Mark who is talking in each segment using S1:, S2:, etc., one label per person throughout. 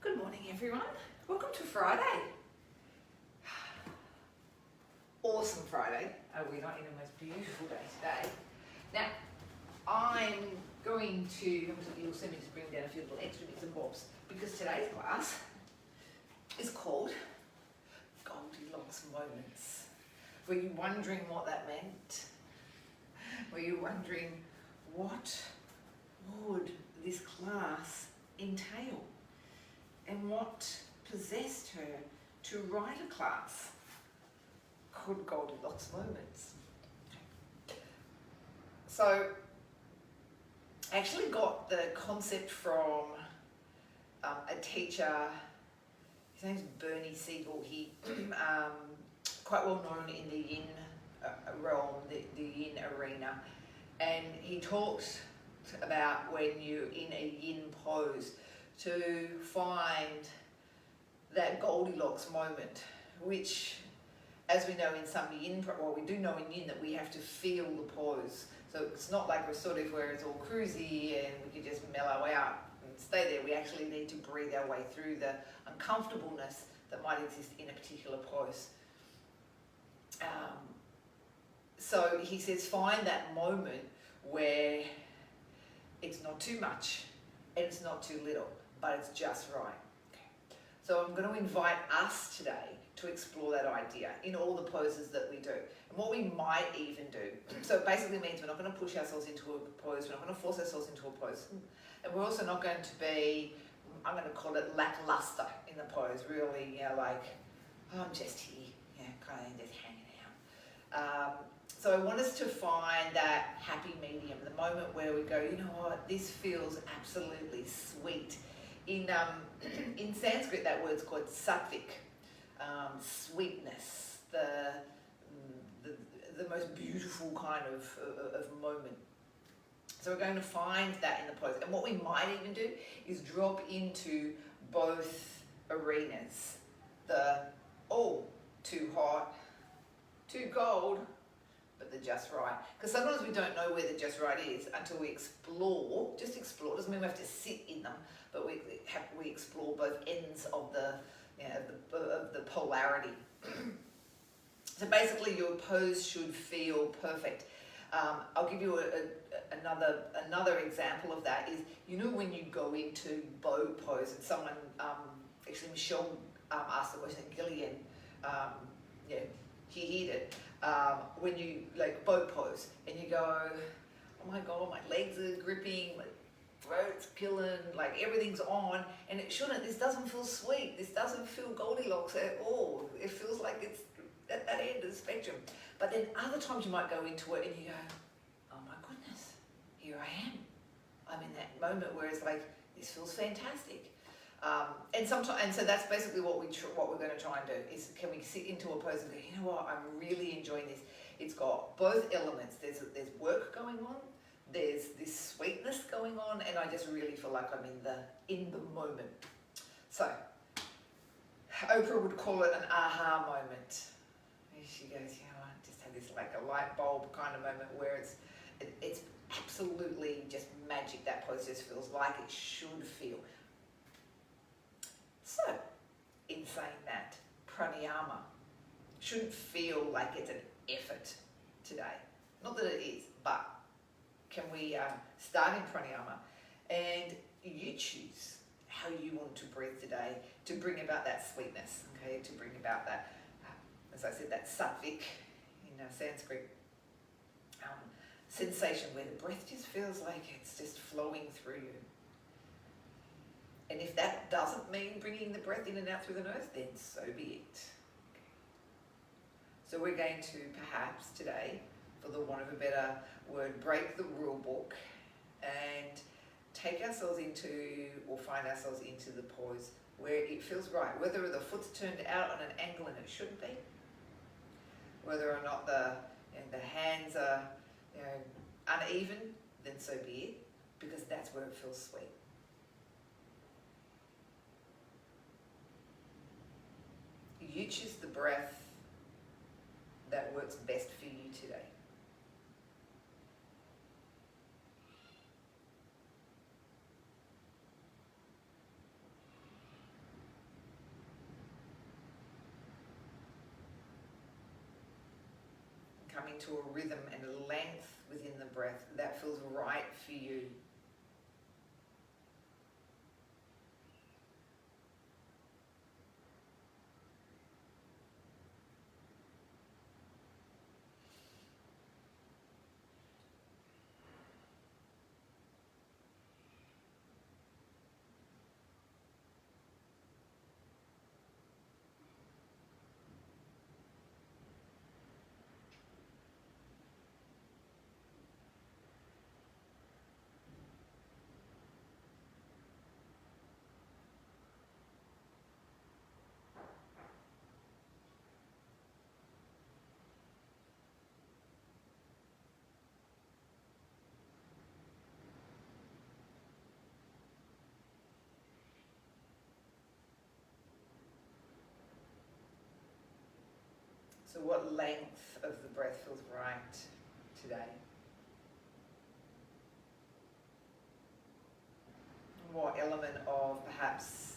S1: Good morning, everyone. Welcome to Friday. Awesome Friday. Are we not in the most beautiful day today? Now, I'm going to, you'll see me just bring down a few little extra bits and bobs because today's class is called Goldilocks Moments. Were you wondering what that meant? Were you wondering what would this class entail? And what possessed her to write a class called Goldilocks Moments? So I actually got the concept from a teacher. His name's Bernie Siegel. He quite well known in the yin realm, the yin arena, and he talked about when you're in a yin pose to find that Goldilocks moment, which, as we know in some yin, well, we do know in yin that we have to feel the pose. So it's not like we're sort of where it's all cruisy and we can just mellow out and stay there. We actually need to breathe our way through the uncomfortableness that might exist in a particular pose. So he says, find that moment where it's not too much and it's not too little, but it's just right. Okay. So I'm going to invite us today to explore that idea in all the poses that we do. And what we might even do, so it basically means we're not going to push ourselves into a pose, we're not going to force ourselves into a pose. And we're also not going to be, I'm going to call it lackluster in the pose, really, like, oh, I'm just here, kind of just hanging out. So I want us to find that happy medium, the moment where we go, you know what, this feels absolutely sweet. In Sanskrit, that word's called sattvic, sweetness, the most beautiful kind of moment. So we're going to find that in the pose. And what we might even do is drop into both arenas. The, oh, too hot, too cold, but the just right. Because sometimes we don't know where the just right is until we explore. Just explore. Doesn't mean we have to sit in them, but we explore both ends of the polarity. So basically, your pose should feel perfect. I'll give you another example of that. Is, you know, when you go into bow pose, and someone actually Michelle asked the question, Gillian, he hit it. When you like boat pose and you go, oh my god, my legs are gripping, my throat's killing, like everything's on, and it shouldn't. This doesn't feel sweet. This doesn't feel Goldilocks at all. It feels like it's at that end of the spectrum. But then other times you might go into it and you go, oh my goodness, here I am. I'm in that moment where it's like, this feels fantastic. And so that's basically what we're going to try and do, is can we sit into a pose and go, you know what, I'm really enjoying this. It's got both elements. There's work going on, there's this sweetness going on, and I just really feel like I'm in the moment. So Oprah would call it an aha moment. She goes, you know, I just had this like a light bulb kind of moment where it's absolutely just magic. That pose just feels like it should feel. So, in saying that, pranayama shouldn't feel like it's an effort today. Not that it is, but can we start in pranayama and you choose how you want to breathe today to bring about that sweetness, okay, to bring about that, as I said, that sattvic in Sanskrit sensation where the breath just feels like it's just flowing through you. And if that doesn't mean bringing the breath in and out through the nose, then so be it. Okay. So we're going to perhaps today, for the want of a better word, break the rule book and take ourselves into, or find ourselves into the pose where it feels right. Whether the foot's turned out on an angle and it shouldn't be, whether or not the hands are uneven, then so be it, because that's where it feels sweet. You choose the breath that works best for you today. come into a rhythm and a length within the breath that feels right for you. So what length of the breath feels right today? What element of perhaps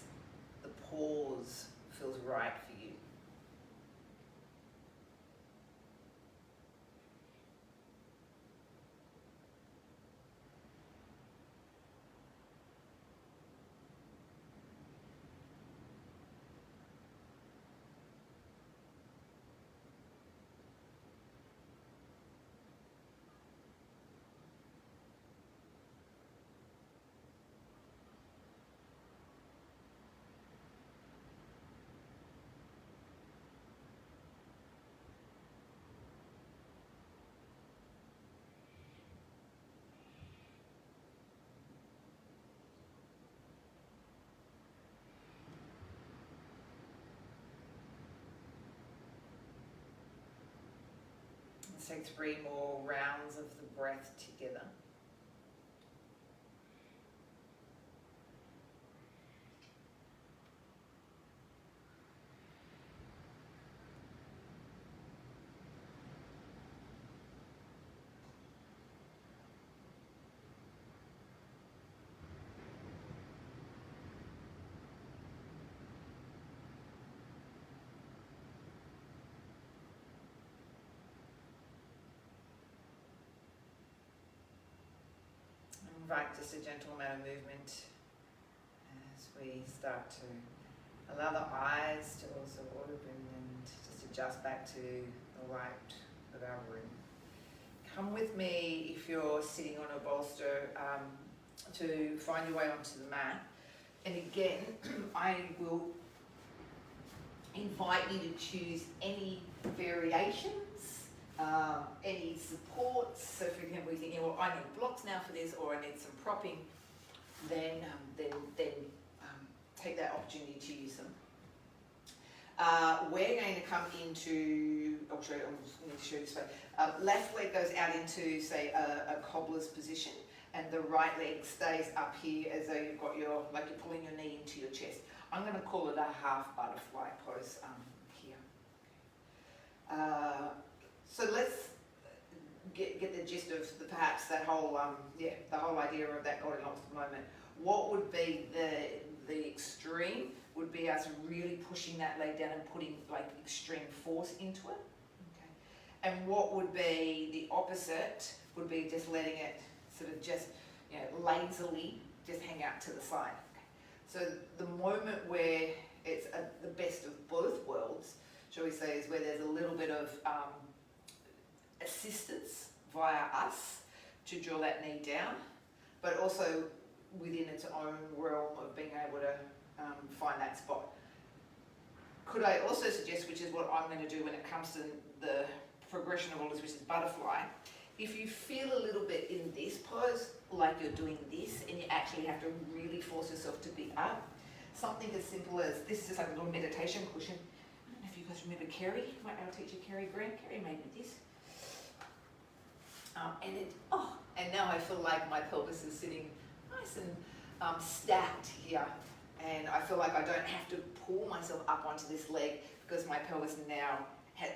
S1: the pause feels right for you? Let's take 3 more rounds of the breath together. Invite just a gentle amount of movement as we start to allow the eyes to also open and just adjust back to the light of our room. Come with me if you're sitting on a bolster to find your way onto the mat. And again, I will invite you to choose any variations, any supports. So for example, you're thinking, well, I need blocks now for this, or I need some propping, then take that opportunity to use them. We're going to come into, I'm going to show you this way. Left leg goes out into, say, a cobbler's position, and the right leg stays up here as though you've got your, like you're pulling your knee into your chest. I'm going to call it a half butterfly pose here. So let's get the gist of perhaps that whole, the whole idea of that Goldilocks moment. What would be the extreme would be us really pushing that leg down and putting like extreme force into it. Okay. And what would be the opposite would be just letting it sort of just, lazily just hang out to the side. Okay. So the moment where it's the best of both worlds, shall we say, is where there's a little bit of assistance via us to draw that knee down, but also within its own realm of being able to find that spot. Could I also suggest, which is what I'm going to do when it comes to the progression of all this, which is butterfly, if you feel a little bit in this pose, like you're doing this, and you actually have to really force yourself to be up, something as simple as, this is just like a little meditation cushion. I don't know if you guys remember Kerry, my our teacher Kerry Grant. Kerry made me this. And now I feel like my pelvis is sitting nice and stacked here, and I feel like I don't have to pull myself up onto this leg because my pelvis now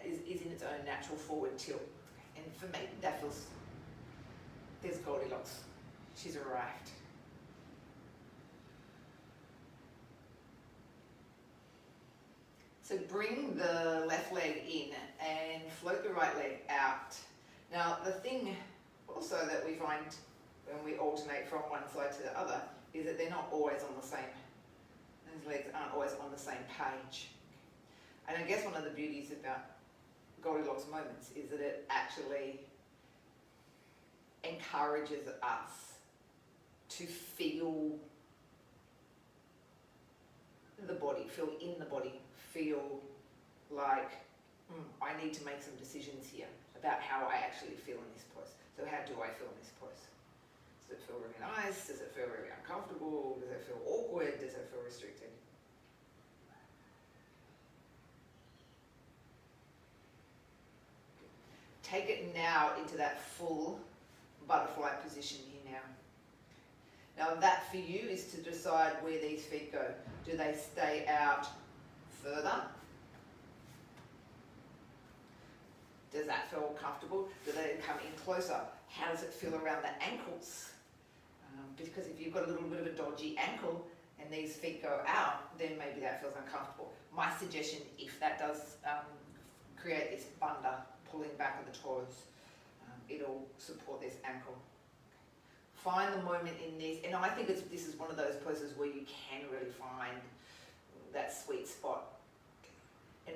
S1: is in its own natural forward tilt. And for me, that feels, there's Goldilocks. She's arrived. So bring the left leg in and float the right leg out. Now the thing also that we find when we alternate from one side to the other is that they're not always on the same, those legs aren't always on the same page. And I guess one of the beauties about Goldilocks Moments is that it actually encourages us to feel the body, feel in the body, feel like I need to make some decisions here about how I actually feel in this pose. So how do I feel in this pose? Does it feel really nice? Does it feel really uncomfortable? Does it feel awkward? Does it feel restricted? Take it now into that full butterfly position here now. Now that for you is to decide where these feet go. Do they stay out further? Does that feel comfortable? Do they come in closer? How does it feel around the ankles? Because if you've got a little bit of a dodgy ankle and these feet go out, then maybe that feels uncomfortable. My suggestion, if that does create this bunda, pulling back of the toes, it'll support this ankle. Find the moment in this, and I think this is one of those poses where you can really find that sweet spot. And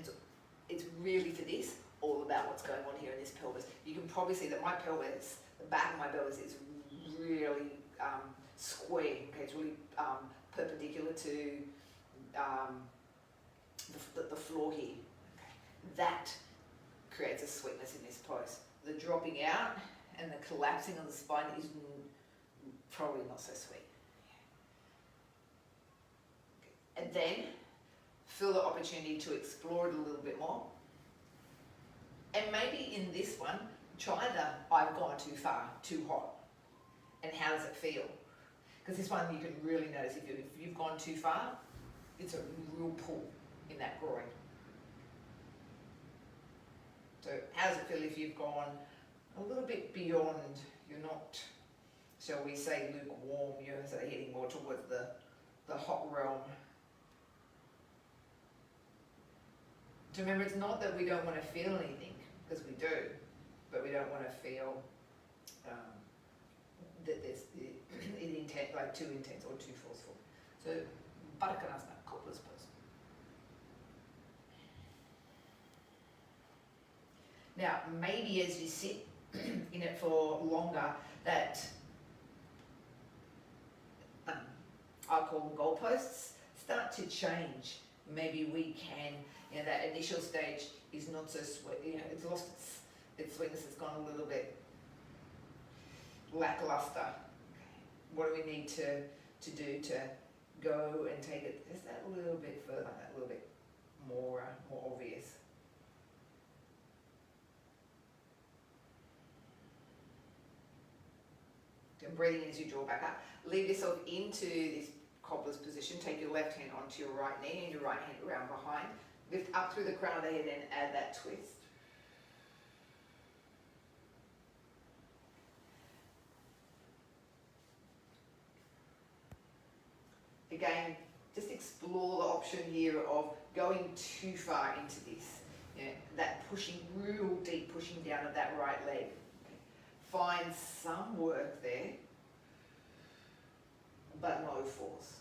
S1: it's really for this all about what's going on here in this pelvis. You can probably see that my pelvis, the back of my pelvis is really square. Okay, it's really perpendicular to the floor here. Okay. That creates a sweetness in this pose. The dropping out and the collapsing of the spine is probably not so sweet. Okay. And then feel the opportunity to explore it a little bit more. And maybe in this one, try the I've gone too far, too hot. And how does it feel? Because this one you can really notice if you've gone too far, it's a real pull in that groin. So how does it feel if you've gone a little bit beyond, you're not, shall we say, lukewarm, you're sort of heading more towards the hot realm. So remember, it's not that we don't want to feel anything, because we do, but we don't want to feel that there's intent, like too intense or too forceful. So, Baddha Konasana, cobbler's pose. Now, maybe as you sit in it for longer, that I call them goalposts, start to change. Maybe we can, that initial stage is not so sweet, it's lost its sweetness, it's gone a little bit lackluster. What do we need to do to go and take it just that little bit further, that little bit more obvious? And breathing in as you draw back up. Leave yourself into this cobbler's position. Take your left hand onto your right knee and your right hand around behind. Lift up through the crown of the head and add that twist. Again, just explore the option here of going too far into this. That pushing, real deep pushing down of that right leg. Find some work there, but no force.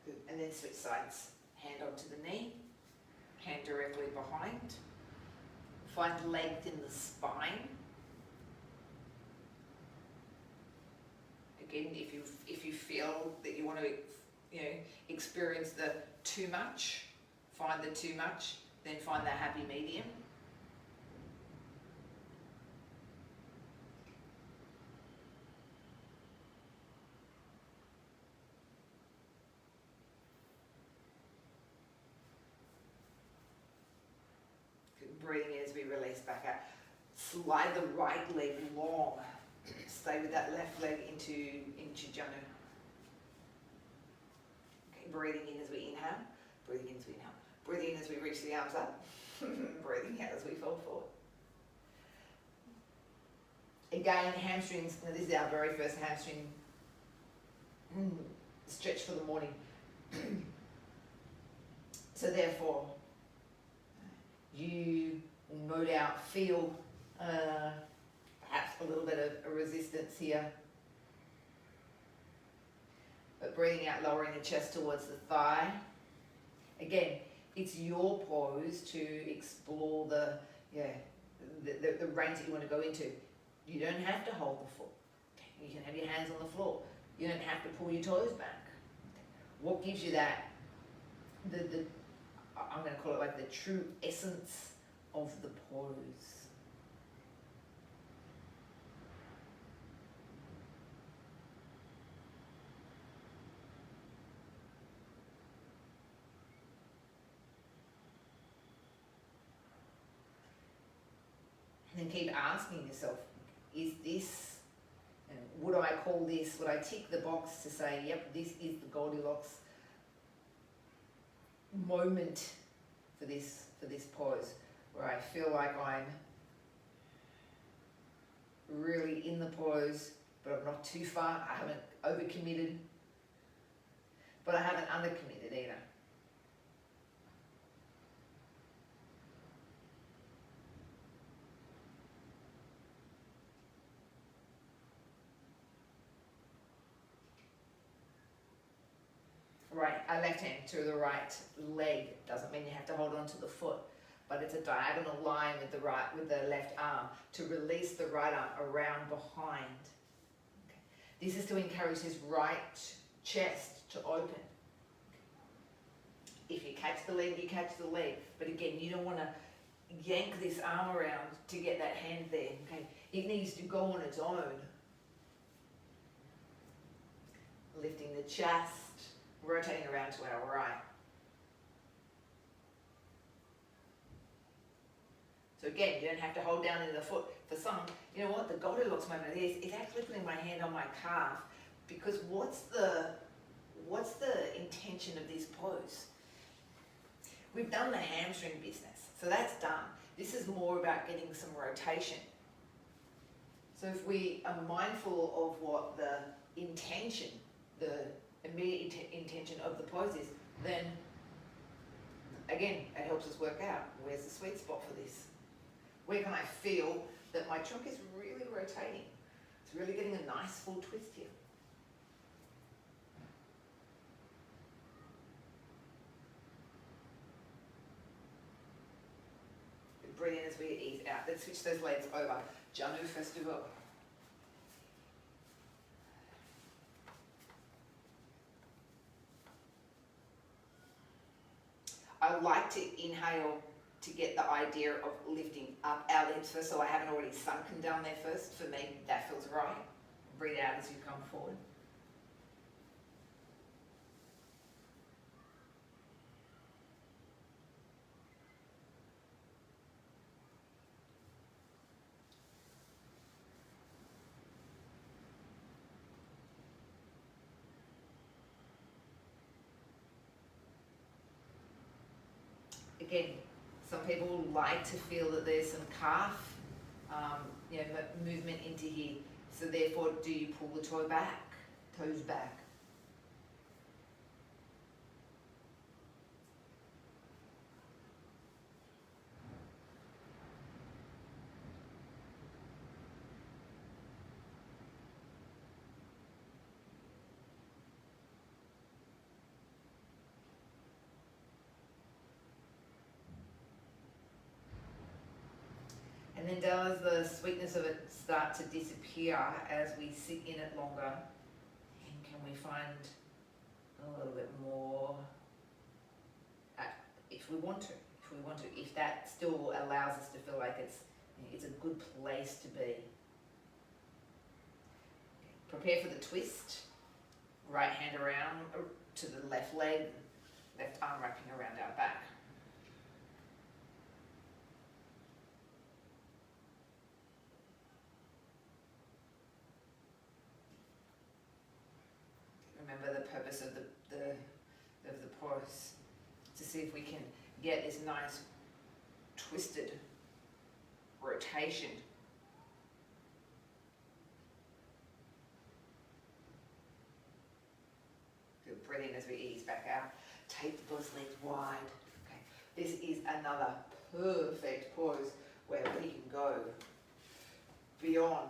S1: Good. And then switch sides. Hand onto the knee, hand directly behind. Find length in the spine. Again, if you feel that you want to experience the too much, find the too much, then find the happy medium. Breathing in as we release back out. Slide the right leg long. Stay with that left leg into Janu. Okay, breathing in as we inhale. Breathing in as we inhale. Breathing in as we reach the arms up. Breathing out as we fold forward. again, hamstrings, now this is our very first hamstring stretch for the morning. So therefore, you will no doubt feel perhaps a little bit of a resistance here. But breathing out, lowering the chest towards the thigh. Again, it's your pose to explore the range that you want to go into. You don't have to hold the foot. You can have your hands on the floor. You don't have to pull your toes back. What gives you that, I'm going to call it like the true essence of the pose. And then keep asking yourself, is this, and would I call this, would I tick the box to say, yep, this is the Goldilocks moment for this pose, where I feel like I'm really in the pose, but I'm not too far, I haven't overcommitted, but I haven't undercommitted either. Right, a left hand to the right leg doesn't mean you have to hold on to the foot, but it's a diagonal line with the left arm to release the right arm around behind. Okay. This is to encourage his right chest to open. If you catch the leg, you catch the leg. But again, you don't want to yank this arm around to get that hand there. Okay, it needs to go on its own. Lifting the chest. Rotating around to our right. So again, you don't have to hold down in the foot. For some, you know what, the Goldilocks moment is actually putting my hand on my calf, because what's the intention of this pose? We've done the hamstring business, so that's done. This is more about getting some rotation. So if we are mindful of what the intention, the immediate intention of the pose is, then again, it helps us work out where's the sweet spot for this. Where can I feel that my trunk is really rotating? It's really getting a nice full twist here. Breathe in as we ease out. Let's switch those legs over. Janu first of all. I like to inhale to get the idea of lifting up our hips first, so I haven't already sunken down there first. For me, that feels right. Breathe out as you come forward. Again, some people like to feel that there's some calf movement into here. So therefore, do you pull the toes back? And then does the sweetness of it start to disappear as we sit in it longer? And can we find a little bit more, if we want to, if that still allows us to feel like it's a good place to be. Prepare for the twist. Right hand around to the left leg, left arm wrapping around our back. Remember the purpose of the pose, to see if we can get this nice twisted rotation keep both legs wide. Okay. This is another perfect pose where we can go beyond.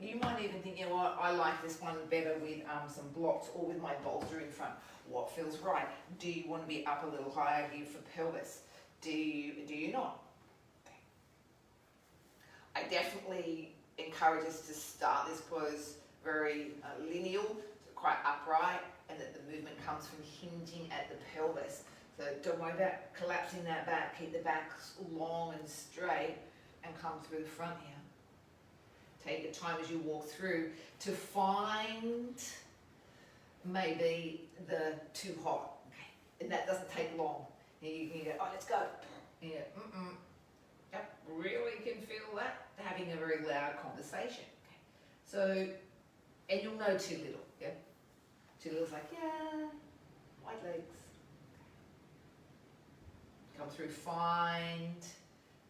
S1: You might even think, you know what, I like this one better with some blocks or with my bolster in front. What feels right? Do you want to be up a little higher here for pelvis? Do you not? Okay. I definitely encourage us to start this pose very lineal, quite upright, and that the movement comes from hinging at the pelvis. So don't worry about collapsing that back. Keep the back long and straight and come through the front here. Take your time as you walk through to find maybe the too hot. Okay. And that doesn't take long. You can go, oh, let's go. And you go, Yep, really can feel that. Having a very loud conversation. Okay. So, and you'll know too little. Yeah? Too little's like, yeah, wide legs. Come through, find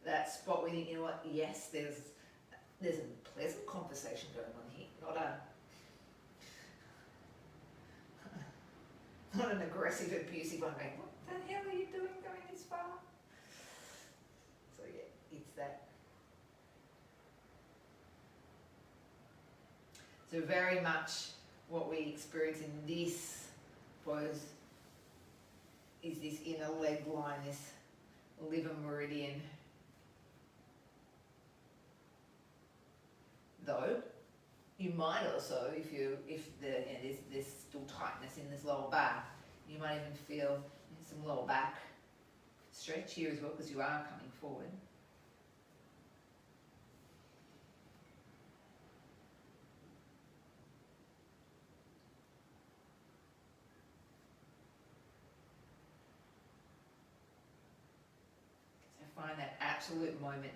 S1: that spot where you know what, yes, there's a pleasant conversation going on here, not an aggressive, abusive one going, what the hell are you doing going this far? So yeah, it's that. So very much what we experience in this pose is this inner leg line, this liver meridian. Though you might also, if there's still tightness in this lower back, you might even feel some lower back stretch here as well because you are coming forward. So find that absolute moment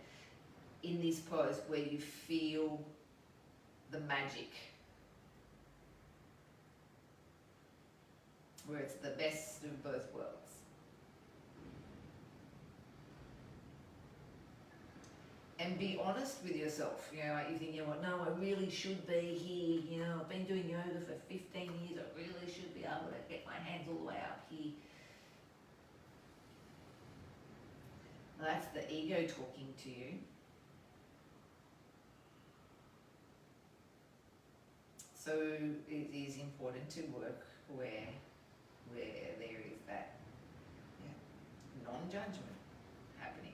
S1: in this pose where you feel the magic, where it's the best of both worlds. And be honest with yourself. You know, like you think, you know what, no, I really should be here. You know, I've been doing yoga for 15 years. I really should be able to get my hands all the way up here. Well, that's the ego talking to you. So it is important to work where there is that non-judgment happening.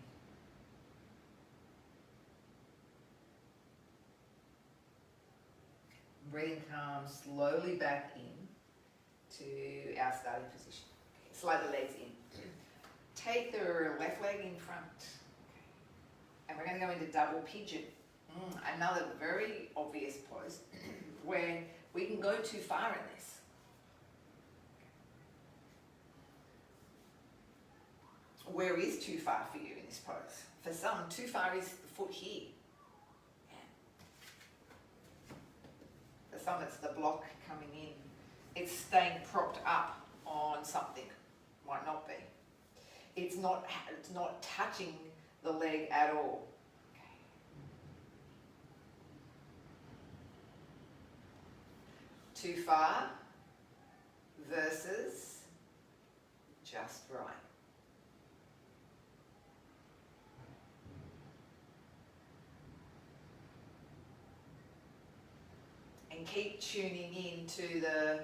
S1: Breathing calm, slowly back in to our starting position. Okay, slide the legs in. Take the left leg in front. Okay. And we're going to go into double pigeon. Another very obvious pose where we can go too far in this. Where is too far for you in this pose? For some, too far is the foot here. For some, it's the block coming in. It's staying propped up on something. Might not be. It's not touching the leg at all. Too far versus just right. And keep tuning in to the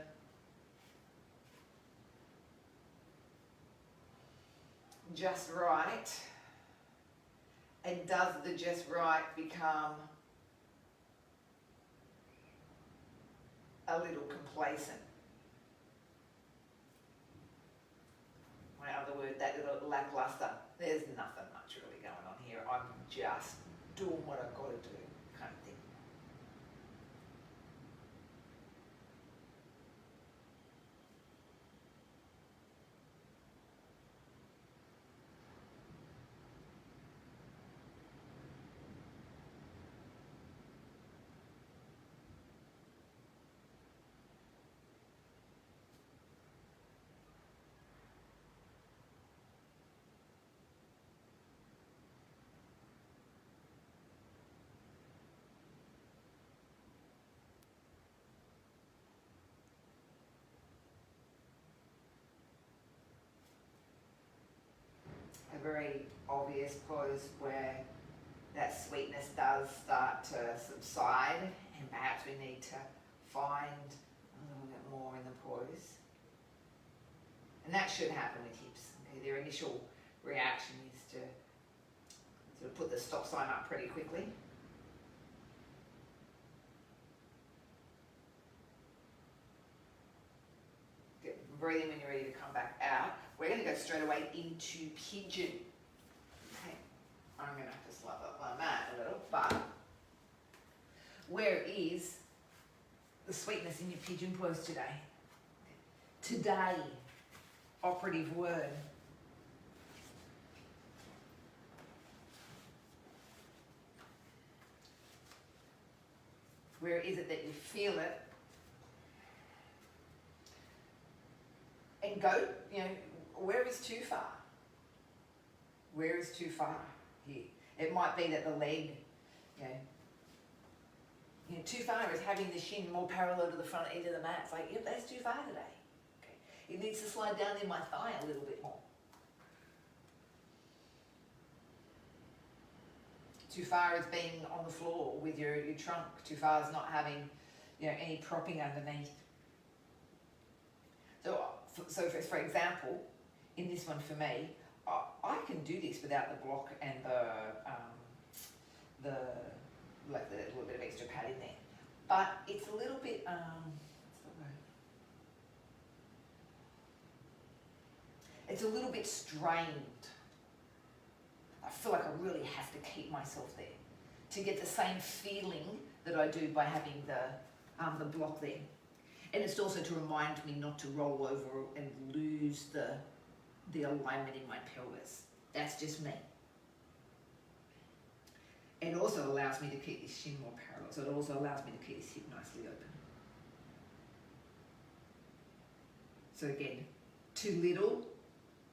S1: just right. And does the just right become a little complacent? My other word, that little lackluster. There's nothing much really going on here. I'm just doing what I've got to do, kind of thing. very obvious pose where that sweetness does start to subside, and perhaps we need to find a little bit more in the pose. And that should happen with hips. Okay, their initial reaction is to sort of put the stop sign up pretty quickly. Breathe in when you're ready to come back out. We're going to go straight away into pigeon. Okay, I'm going to have to slap up my mat a little, but where is the sweetness in your pigeon pose today? Today, operative word. Where is it that you feel it? And go, where is too far? Where is too far here? It might be that the leg, too far is having the shin more parallel to the front edge of the mat. It's like, yep, that's too far today. Okay. It needs to slide down in my thigh a little bit more. Too far is being on the floor with your trunk. Too far is not having, any propping underneath. So for example, in this one for me, I can do this without the block and the little bit of extra pad in there. But it's a little bit, what's the word? It's a little bit strained. I feel like I really have to keep myself there to get the same feeling that I do by having the block there. And it's also to remind me not to roll over and lose the alignment in my pelvis. That's just me. It also allows me to keep this shin more parallel. So it also allows me to keep this hip nicely open. So again, too little,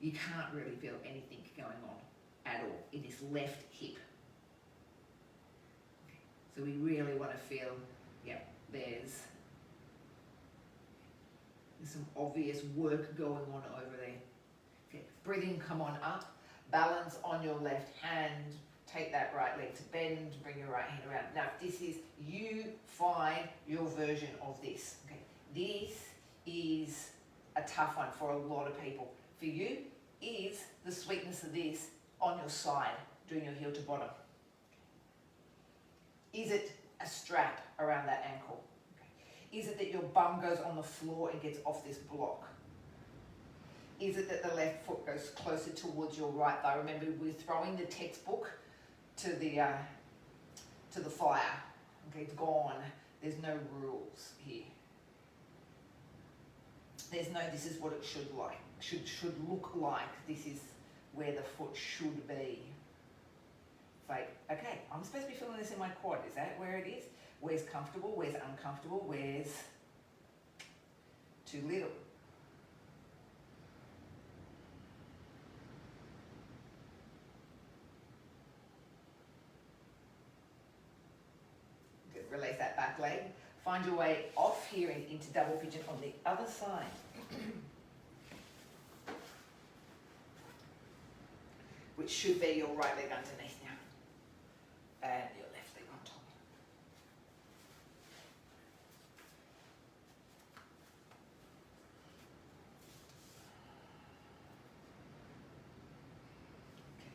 S1: you can't really feel anything going on at all in this left hip. Okay. So we really want to feel, there's some obvious work going on over there. Okay. Breathing, come on up. Balance on your left hand. Take that right leg to bend. Bring your right hand around. Now, this is, you find your version of this. Okay. This is a tough one for a lot of people. For you, is the sweetness of this on your side, doing your heel to bottom. Is it a strap around that ankle? Is it that your bum goes on the floor and gets off this block? Is it that the left foot goes closer towards your right thigh? Remember, we're throwing the textbook to the fire. Okay, it's gone. There's no rules here. There's no, this is what it should look like. This is where the foot should be. It's like, okay, I'm supposed to be feeling this in my quad. Is that where it is? Where's comfortable? Where's uncomfortable? Where's too little? Good. Release that back leg. Find your way off here and into double pigeon on the other side. Which should be your right leg underneath now. And your left leg on top. Okay.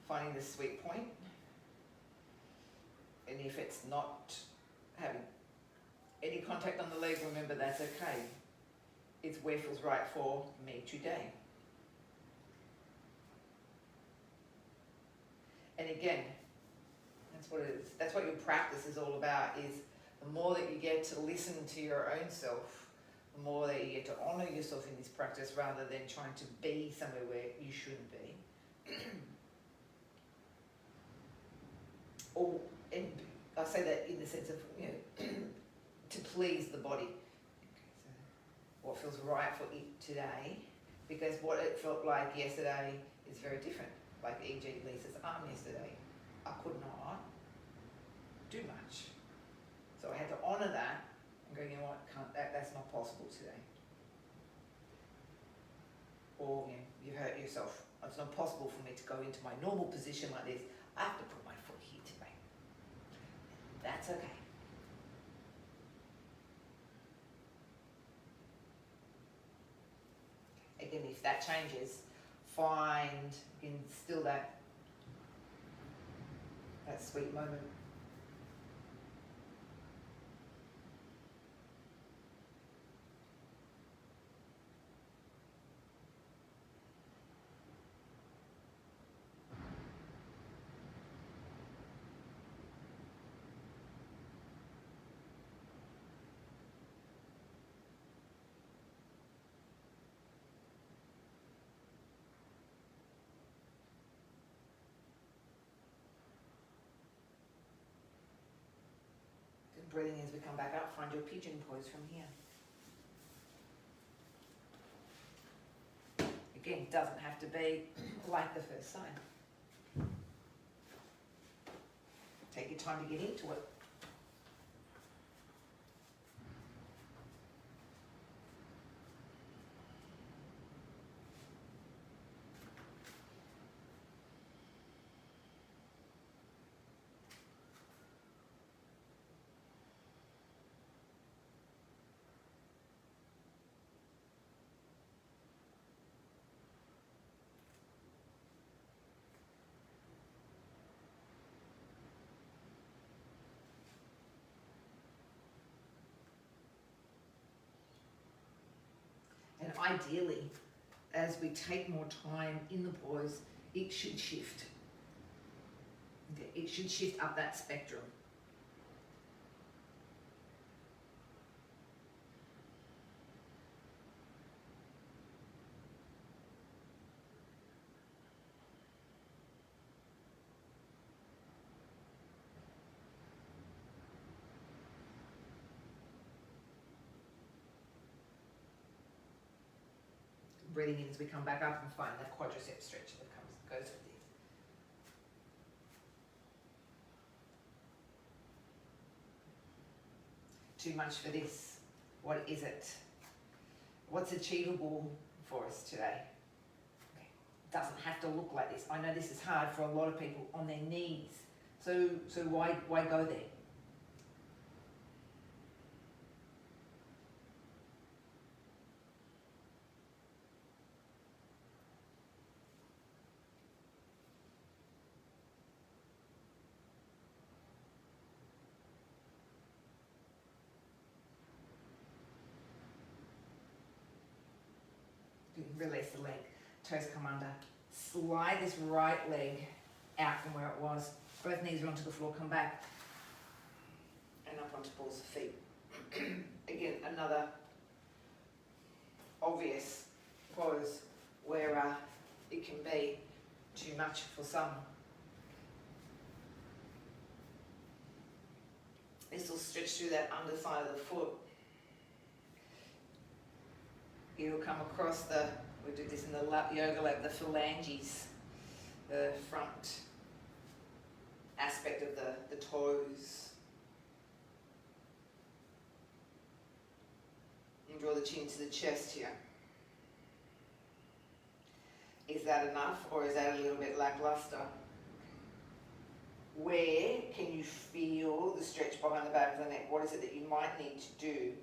S1: Finding the sweet point. And if it's not having any contact on the leg, remember that's okay. It's where feels right for me today. And again, that's what it is. That's what your practice is all about, is the more that you get to listen to your own self, the more that you get to honor yourself in this practice rather than trying to be somewhere where you shouldn't be. And I say that in the sense of, to please the body. Okay, so what feels right for it today, because what it felt like yesterday is very different. Like e.g. Lisa's arm yesterday, I could not do much. So I had to honour that and go, you know what, that's not possible today. Or you've hurt yourself. it's not possible for me to go into my normal position like this. I have to put my foot here today. That's okay. Again, if that changes, find again still that sweet moment. Breathing as we come back up, find your pigeon pose from here. Again, doesn't have to be like the first sign. Take your time to get into it. And ideally, as we take more time in the pose, it should shift. Okay, it should shift up that spectrum. Breathing in as we come back up and find that quadricep stretch that goes with this. Too much for this. What is it? What's achievable for us today? Okay. Doesn't have to look like this. I know this is hard for a lot of people on their knees. So why go there? Release the leg, toes come under. Slide this right leg out from where it was. Both knees are onto the floor, come back. And up onto balls of feet. Again, another obvious pose where it can be too much for some. This will stretch through that underside of the foot. You'll come across we do this in the yoga lab, the phalanges, the front aspect of the toes. And draw the chin to the chest here. Is that enough, or is that a little bit lackluster? Where can you feel the stretch behind the back of the neck? What is it that you might need to do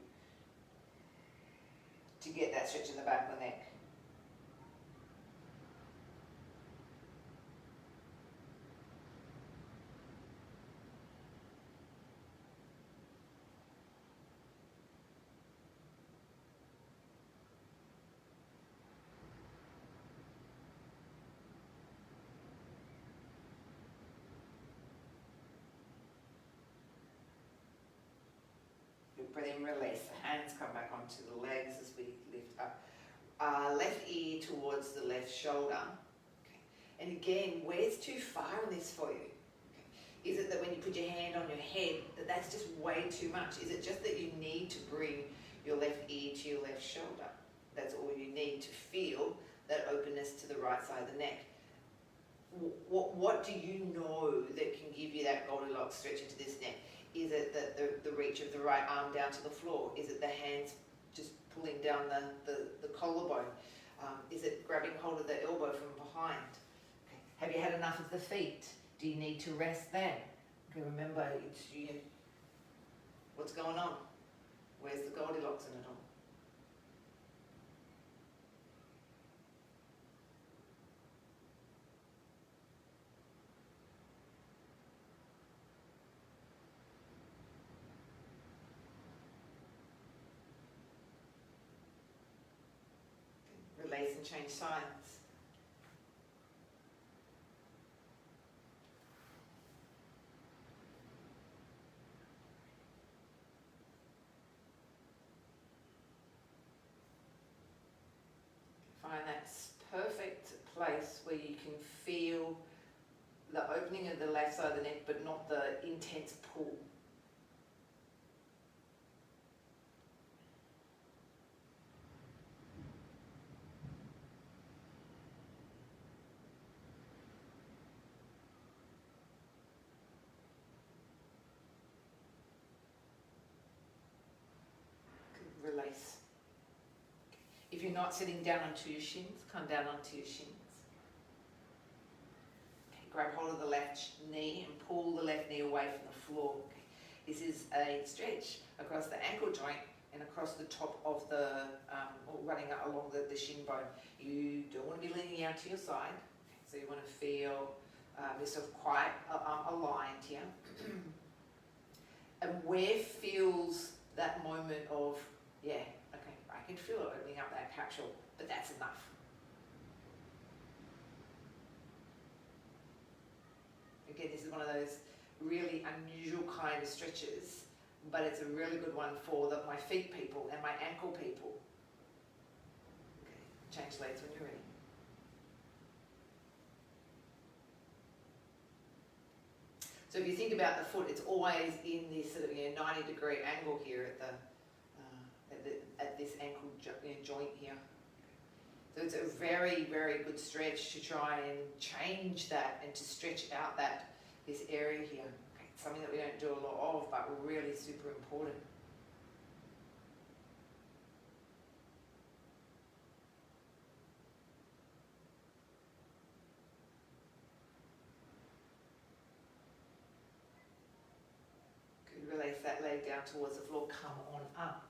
S1: to get that stretch in the back of the neck? Breathe in, release. The hands come back onto the legs as we lift up. Left ear towards the left shoulder. Okay. And again, where's too far in this for you? Okay. Is it that when you put your hand on your head, that's just way too much? Is it just that you need to bring your left ear to your left shoulder? That's all you need to feel that openness to the right side of the neck. What do you know that can give you that Goldilocks stretch into this neck? Is it the reach of the right arm down to the floor? Is it the hands just pulling down the collarbone? Is it grabbing hold of the elbow from behind? enough of the feet? Do you need to rest then? Okay, remember, it's you. What's going on? Where's the Goldilocks in it all? Release and change sides. Find that perfect place where you can feel the opening of the left side of the neck, but not the intense pull. Release. If you're not sitting down onto your shins, come down onto your shins. Okay, grab hold of the left knee and pull the left knee away from the floor. Okay. This is a stretch across the ankle joint and across the top of the, or running along the shin bone. You don't want to be leaning out to your side, okay, so you want to feel yourself quite aligned here. And where feels that moment of, yeah, okay, I can feel it opening up that capsule, but that's enough. Again, this is one of those really unusual kind of stretches, but it's a really good one for my feet people and my ankle people. Okay, change legs when you're ready. So if you think about the foot, it's always in this sort of 90-degree angle here at this ankle joint here. So it's a very, very good stretch to try and change that and to stretch out this area here. Okay, it's something that we don't do a lot of, but really super important. Release that leg down towards the floor, come on up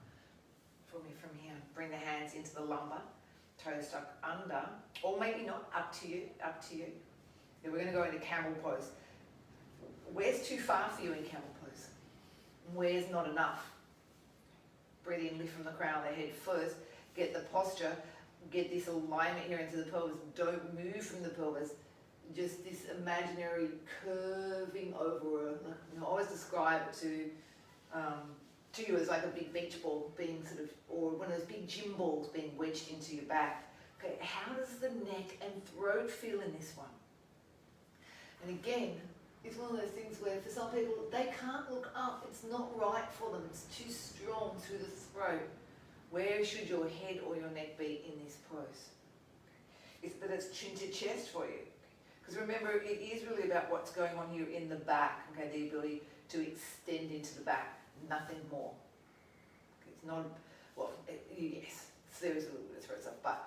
S1: for me from here. Bring the hands into the lumbar, toes stuck under, or maybe not, up to you. Then we're going to go into camel pose. Where's too far for you in camel pose? Where's not enough? Breathe in, lift from the crown of the head first, get the posture, get this alignment here into the pelvis. Don't move from the pelvis. Just this imaginary curving over. I always describe it to you as like a big beach ball being sort of, or one of those big gym balls being wedged into your back. Okay, how does the neck and throat feel in this one? And again, it's one of those things where for some people, they can't look up. It's not right for them. It's too strong through the throat. Where should your head or your neck be in this pose? It's that it's chin to chest for you. Because remember, it is really about what's going on here in the back, okay, the ability to extend into the back, nothing more. Okay, it's not, well, yes, there is a little bit of throat stuff, but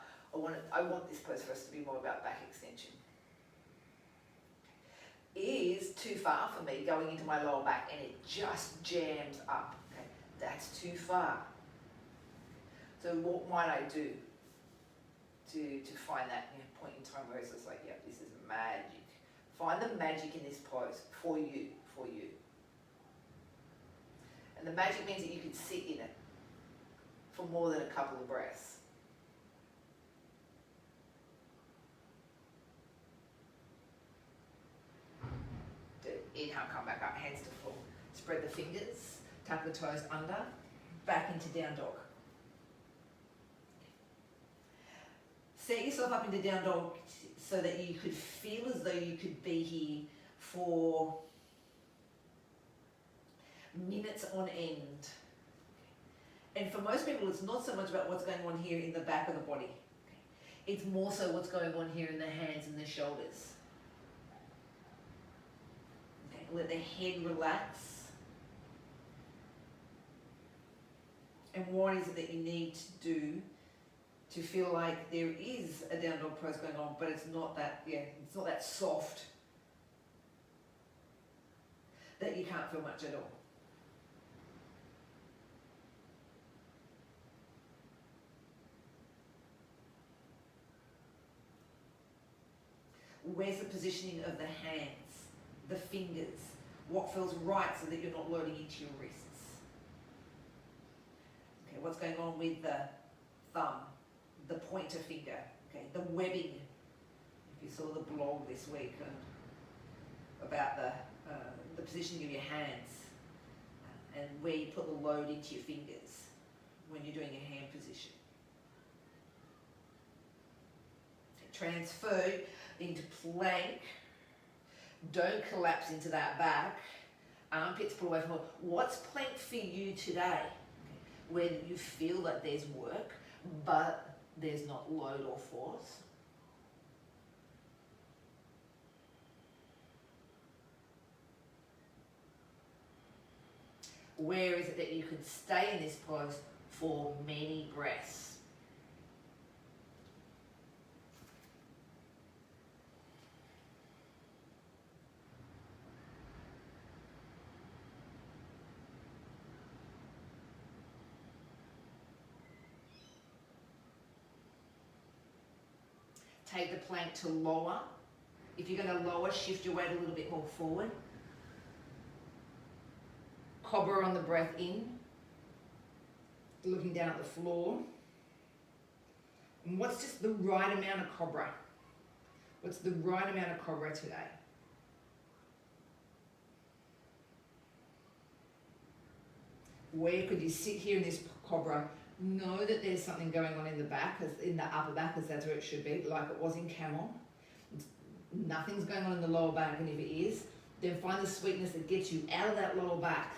S1: I want this pose for us to be more about back extension. It is too far for me going into my lower back and it just jams up, okay, that's too far. So what might I do to find that point in time where it's just like, yeah, this is magic. Find the magic in this pose for you. And the magic means that you can sit in it for more than a couple of breaths. Inhale, come back up, hands to floor. Spread the fingers, tuck the toes under, back into down dog. Set yourself up into down dog so that you could feel as though you could be here for minutes on end. And for most people, it's not so much about what's going on here in the back of the body. It's more so what's going on here in the hands and the shoulders. Okay, let the head relax. And what is it that you need to do to feel like there is a down dog pose going on, but it's not that, it's not that soft that you can't feel much at all. Where's the positioning of the hands, the fingers? What feels right so that you're not loading into your wrists? Okay, what's going on with the thumb, the pointer finger, okay, the webbing? If you saw the blog this week about the positioning of your hands and where you put the load into your fingers when you're doing a hand position. Transfer into plank. Don't collapse into that back. Armpits pull away from it. What's plank for you today? When you feel that there's work, but there's not load or force. Where is it that you can stay in this pose for many breaths? Take the plank to lower. If you're going to lower, shift your weight a little bit more forward. Cobra on the breath in. Looking down at the floor. And what's just the right amount of cobra? What's the right amount of cobra today? Where could you sit here in this cobra? Know that there's something going on in the back, in the upper back, because that's where it should be, like it was in camel. Nothing's going on in the lower back, and if it is, then find the sweetness that gets you out of that lower back.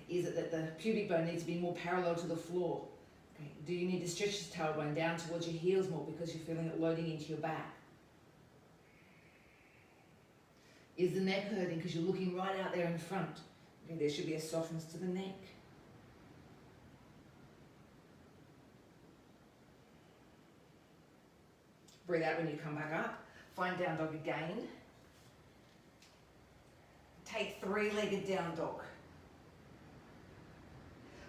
S1: Is it that the pubic bone needs to be more parallel to the floor? Okay. Do you need to stretch the tailbone down towards your heels more because you're feeling it loading into your back? Is the neck hurting because you're looking right out there in front? Okay, there should be a softness to the neck. Breathe out when you come back up. Find down dog again. Take three-legged down dog.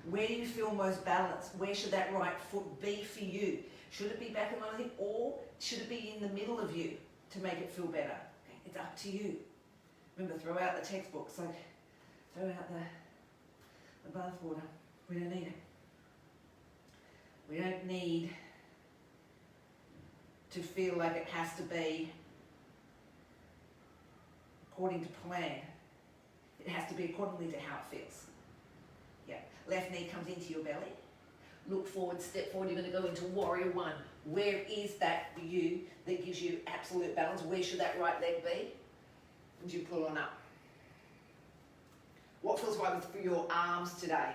S1: Where do you feel most balanced? Where should that right foot be for you? Should it be back in line with hip, or should it be in the middle of you to make it feel better? Okay, it's up to you. Remember, throw out the textbooks, like throw out the bath water. We don't need it. We don't need to feel like it has to be according to plan. It has to be accordingly to how it feels. Yeah. Left knee comes into your belly. Look forward, step forward. You're going to go into warrior one. Where is that for you that gives you absolute balance? Where should that right leg be? And you pull on up. What feels right for your arms today?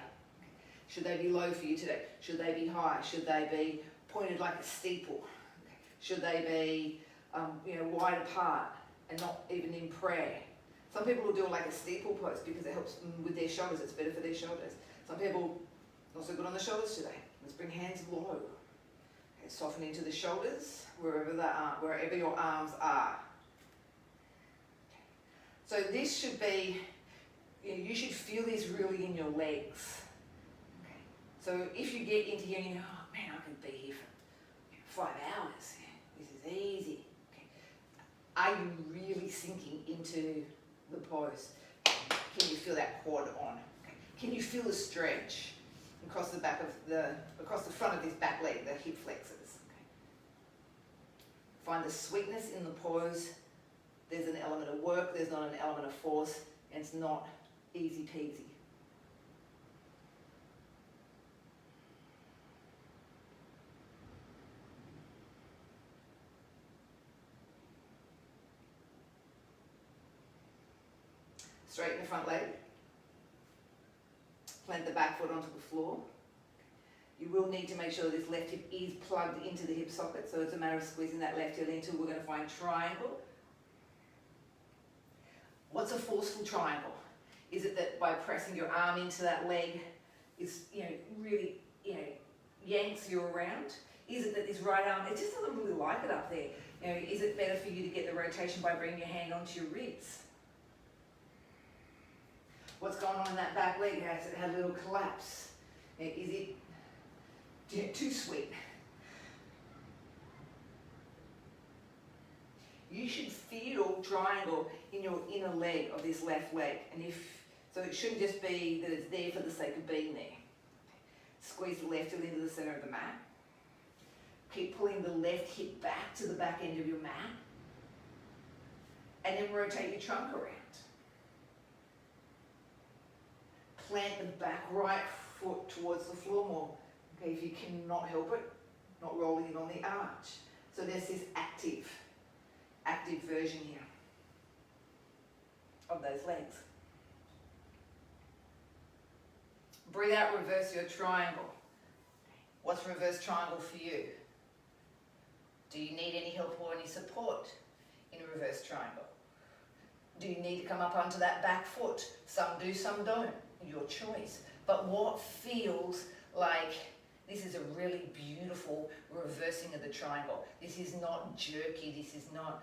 S1: Should they be low for you today? Should they be high? Should they be pointed like a steeple? Should they be wide apart and not even in prayer? Some people will do it like a steeple pose because it helps them with their shoulders. It's better for their shoulders. Some people not so good on the shoulders today. Let's bring hands low. Okay, soften into the shoulders wherever they are, wherever your arms are. So this should be, you should feel this really in your legs. Okay. So if you get into here and you go, oh man, I could be here for 5 hours. This is easy. Okay. Are you really sinking into the pose? Can you feel that quad on? Okay. Can you feel the stretch across the back of across the front of this back leg, the hip flexors? Okay. Find the sweetness in the pose. There's an element of work, there's not an element of force, and it's not easy peasy. Straighten the front leg. Plant the back foot onto the floor. You will need to make sure this left hip is plugged into the hip socket, so it's a matter of squeezing that left heel into. We're going to find triangle. What's a forceful triangle? Is it that by pressing your arm into that leg, is really yanks you around?
S2: Is it that this right arm, it just doesn't really like it up there? You know, is it better for you to get the rotation by bringing your hand onto your ribs? What's going on in that back leg? Has it had a little collapse? Is it too sweet? You should feel triangle in your inner leg of this left leg, and so it shouldn't just be that it's there for the sake of being there. Squeeze the left heel into the center of the mat. Keep pulling the left hip back to the back end of your mat, and then rotate your trunk around. Plant the back right foot towards the floor more. Okay, if you cannot help it, not rolling it on the arch. So there's this active version here of those legs. Breathe out, reverse your triangle. What's reverse triangle for you? Do you need any help or any support in a reverse triangle? Do you need to come up onto that back foot? Some do, some don't. Your choice. But what feels like this is a really beautiful reversing of the triangle. This is not jerky. This is not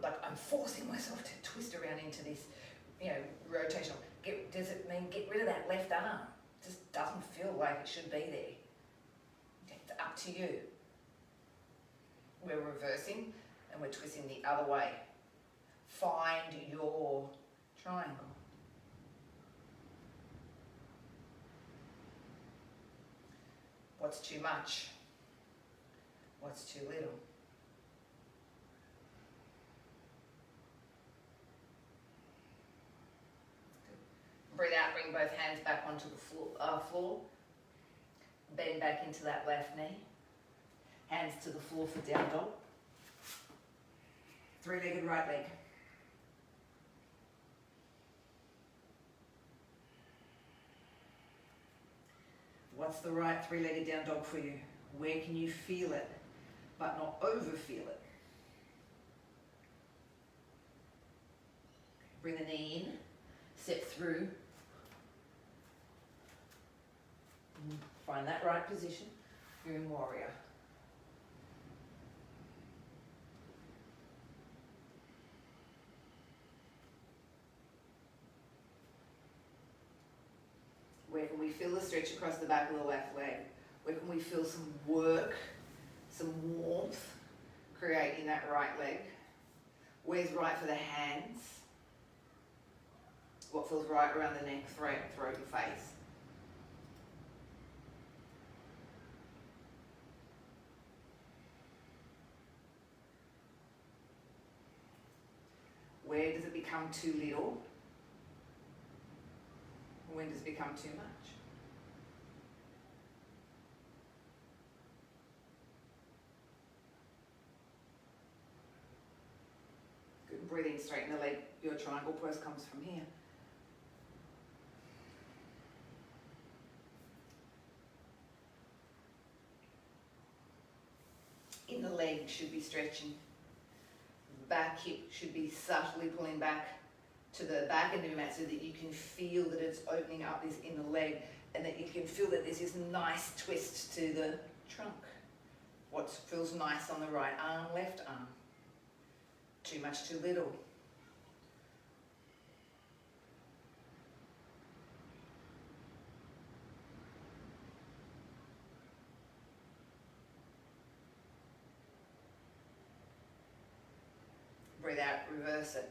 S2: like I'm forcing myself to twist around into this, rotational. Does it mean get rid of that left arm? It just doesn't feel like it should be there. It's up to you. We're reversing and we're twisting the other way. Find your triangle. What's too much? What's too little? Breathe out, bring both hands back onto the floor. Bend back into that left knee. Hands to the floor for down dog. Three-legged right leg. What's the right three-legged down dog for you? Where can you feel it, but not over-feel it? Bring the knee in, step through. Find that right position. You're in warrior. Where can we feel the stretch across the back of the left leg? Where can we feel some work, some warmth create in that right leg? Where's right for the hands? What feels right around the neck, throat and face? Where does it become too little? When does it become too much? Good. Breathing, straighten the leg. Your triangle pose comes from here. Inner leg should be stretching. Back hip should be subtly pulling back to the back end of your mat so that you can feel that it's opening up this inner leg and that you can feel that there's this nice twist to the trunk. What feels nice on the right arm, left arm? Too much, too little? Breathe out, reverse it.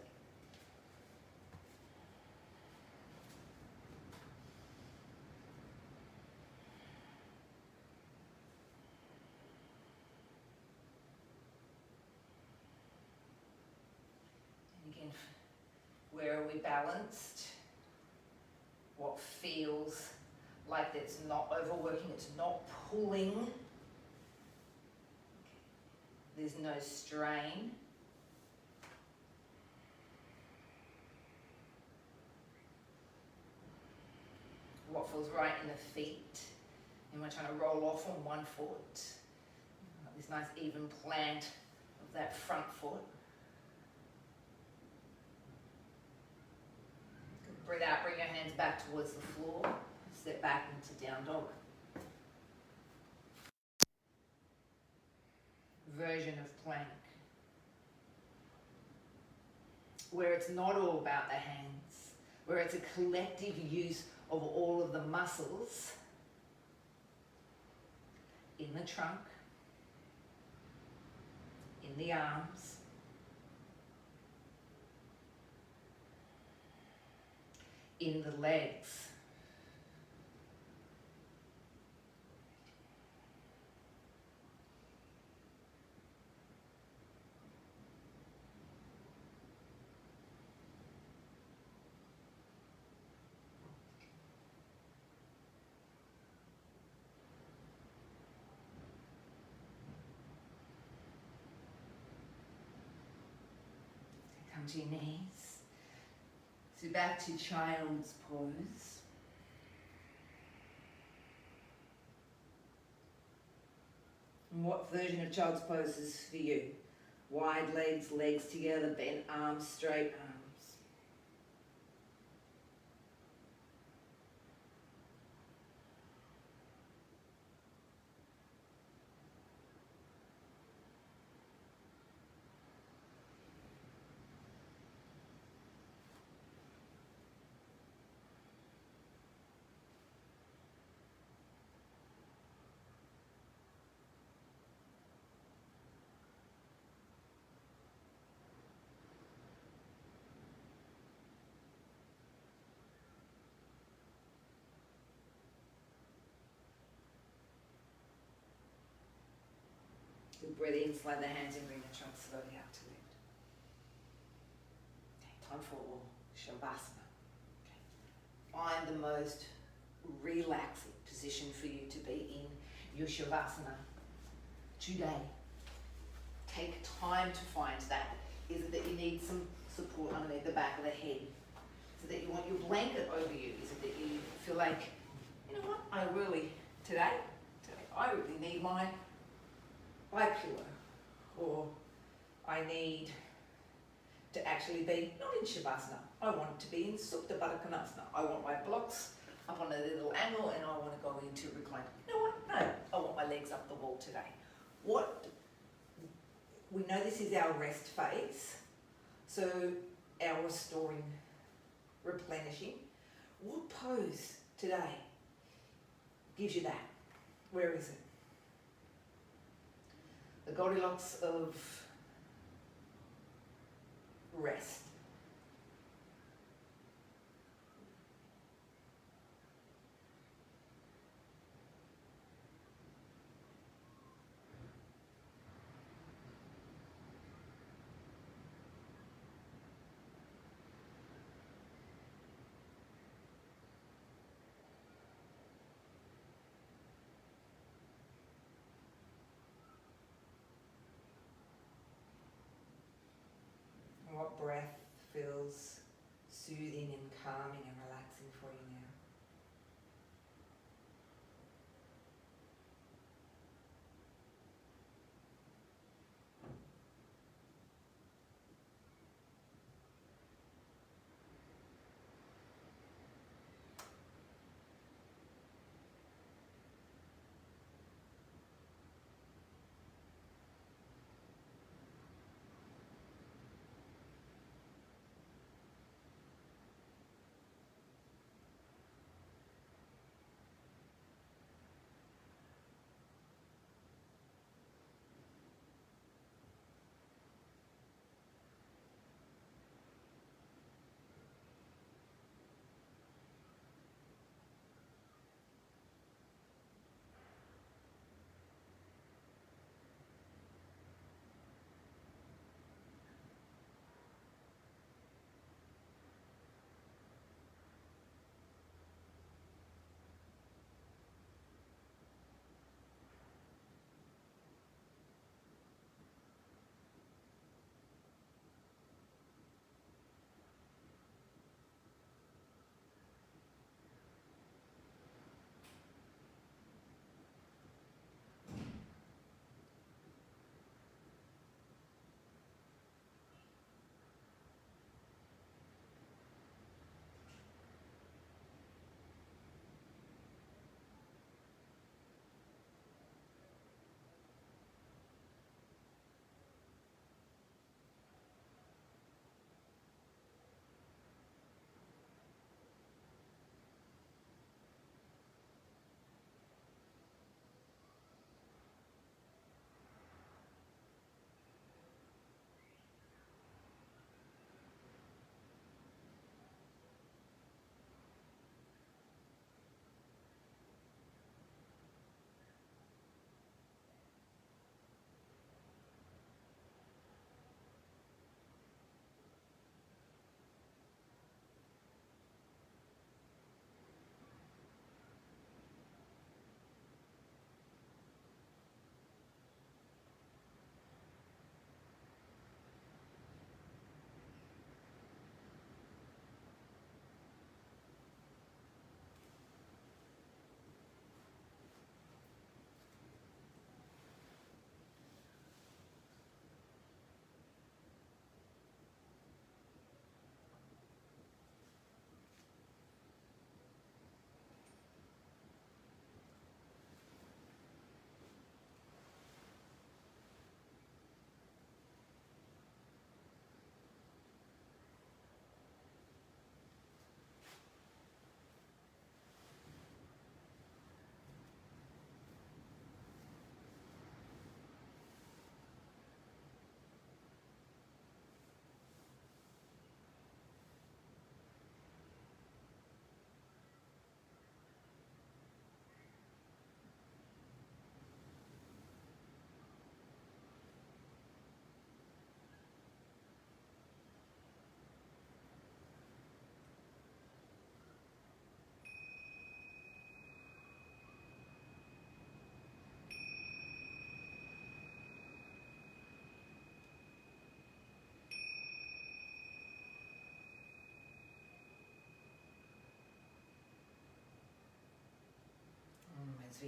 S2: And again, where are we balanced? What feels like it's not overworking, it's not pulling. There's no strain. What feels right in the feet, and we're trying to roll off on one foot. This nice even plant of that front foot. Good. Breathe out, bring your hands back towards the floor. Step back into down dog. version of plank, where it's not all about the hands, where it's a collective use of all of the muscles in the trunk, in the arms, in the legs. Come to your knees. So back to child's pose. And what version of child's pose is for you? Wide legs, legs together, bent arms, straight arms. Good, breathe in, slide the hands and bring the trunk slowly out to lift. Okay, time for Shavasana. Okay. Find the most relaxing position for you to be in your Shavasana today. Take time to find that. Is it that you need some support underneath the back of the head? Is it that you want your blanket over you? Is it that you feel like, you know what, today, I really need my eye pillow, or I need to actually be not in Shavasana. I want to be in Supta Baddha Konasana. I want my blocks up on a little angle and I want to go into recline. You know what? No, I want my legs up the wall today. We know this is our rest phase, so our restoring, replenishing. What pose today gives you that? Where is it? The Goldilocks of rest. What breath feels soothing and calming and relaxing for you now?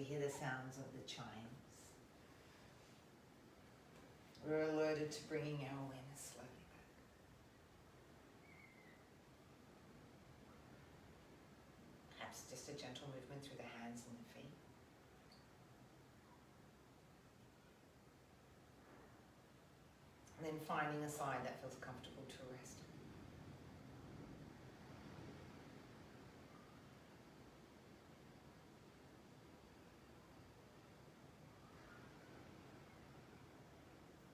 S2: we hear the sounds of the chimes. We're alerted to bringing our awareness slowly back. Perhaps just a gentle movement through the hands and the feet. And then finding a side that feels comfortable to rest.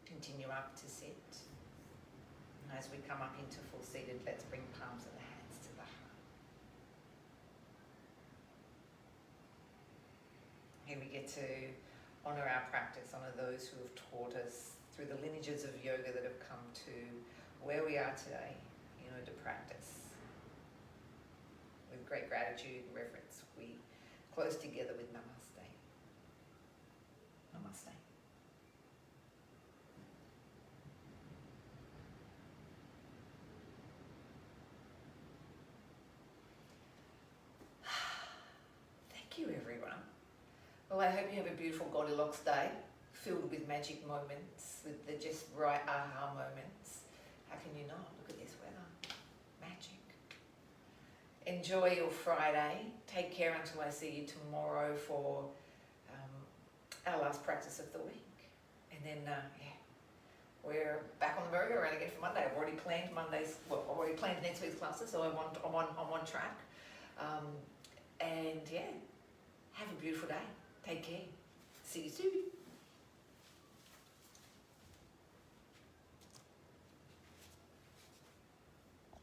S2: Continue up to sit. And as we come up into full seated, let's bring palms of the hands to the heart. Here we get to honour our practice, honour those who have taught us through the lineages of yoga that have come to where we are today, to practice. With great gratitude and reverence, we close together with Namaste. Namaste. Thank you, everyone. Well, I hope you have a beautiful Goldilocks day, filled with magic moments, with the just right aha moments. How can you not? Look at this weather. Magic. Enjoy your Friday. Take care until I see you tomorrow for our last practice of the week. And then, we're back on the merry-go-round again for Monday. I've already planned next week's classes, so I'm on track. And have a beautiful day. Take care. See you soon.